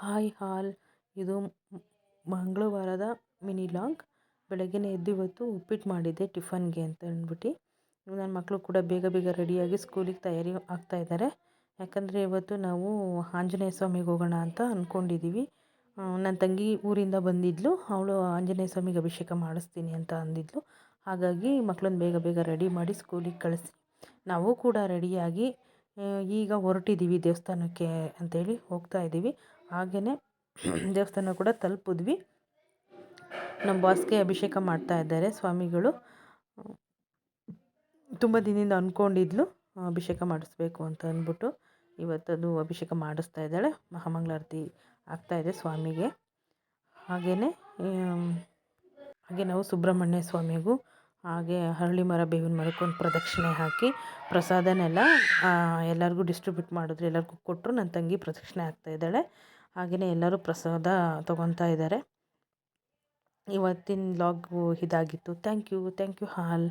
Hi ಹಾಲ್. ಇದು ಮಂಗಳವಾರದ mini log. ಬೆಳಗ್ಗೆನೇ ಎದ್ದು ಇವತ್ತು ಉಪ್ಪಿಟ್ಟು ಮಾಡಿದ್ದೆ ಟಿಫನ್ಗೆ ಅಂತ ಅಂದ್ಬಿಟ್ಟು. ನನ್ನ ಮಕ್ಕಳು ಕೂಡ ಬೇಗ ಬೇಗ ರೆಡಿಯಾಗಿ ಸ್ಕೂಲಿಗೆ ತಯಾರಿ ಆಗ್ತಾ ಇದ್ದಾರೆ. ಯಾಕಂದರೆ ಇವತ್ತು ನಾವು ಆಂಜನೇಯ ಸ್ವಾಮಿಗೆ ಹೋಗೋಣ ಅಂತ ಅಂದ್ಕೊಂಡಿದ್ದೀವಿ. ನನ್ನ ತಂಗಿ ಊರಿಂದ ಬಂದಿದ್ಲು, ಅವಳು ಆಂಜನೇಯ ಸ್ವಾಮಿಗೆ ಅಭಿಷೇಕ ಮಾಡಿಸ್ತೀನಿ ಅಂತ ಅಂದಿದ್ಲು. ಹಾಗಾಗಿ ಮಕ್ಕಳನ್ನ ಬೇಗ ಬೇಗ ರೆಡಿ ಮಾಡಿ ಸ್ಕೂಲಿಗೆ ಕಳಿಸಿ ನಾವು ಕೂಡ ರೆಡಿಯಾಗಿ ಈಗ ಹೊರಟಿದ್ದೀವಿ ದೇವಸ್ಥಾನಕ್ಕೆ ಅಂತೇಳಿ ಹೋಗ್ತಾ ಇದ್ದೀವಿ. ಹಾಗೆಯೇ ದೇವಸ್ಥಾನ ಕೂಡ ತಲುಪಿದ್ವಿ. ನಮ್ಮ ಬಾಸ್ಗೆ ಅಭಿಷೇಕ ಮಾಡ್ತಾ ಇದ್ದಾರೆ ಸ್ವಾಮಿಗಳು. ತುಂಬ ದಿನದಿಂದ ಅಂದ್ಕೊಂಡಿದ್ಲು ಅಭಿಷೇಕ ಮಾಡಿಸ್ಬೇಕು ಅಂತ ಅಂದ್ಬಿಟ್ಟು. ಇವತ್ತದು ಅಭಿಷೇಕ ಮಾಡಿಸ್ತಾ ಇದ್ದಾಳೆ. ಮಹಾಮಂಗಳಾರತಿ ಆಗ್ತಾಯಿದೆ ಸ್ವಾಮಿಗೆ. ಹಾಗೆ ನಾವು ಸುಬ್ರಹ್ಮಣ್ಯ ಸ್ವಾಮಿಗೂ ಹಾಗೆ ಅರಳಿ ಮರ ಬೇವಿನ ಮರಕ್ಕೊಂದು ಪ್ರದಕ್ಷಿಣೆ ಹಾಕಿ ಪ್ರಸಾದನೆಲ್ಲ ಎಲ್ಲರಿಗೂ ಡಿಸ್ಟ್ರಿಬ್ಯೂಟ್ ಮಾಡಿದ್ರು, ಎಲ್ಲರಿಗೂ ಕೊಟ್ಟರು. ನನ್ನ ತಂಗಿ ಪ್ರದಕ್ಷಿಣೆ ಆಗ್ತಾಯಿದ್ದಾಳೆ. ಹಾಗೆಯೇ ಎಲ್ಲರೂ ಪ್ರಸಾದ ತೊಗೊತಾ ಇದ್ದಾರೆ. ಇವತ್ತಿನ ಲಾಗು ಇದಾಗಿತ್ತು. Thank you hall.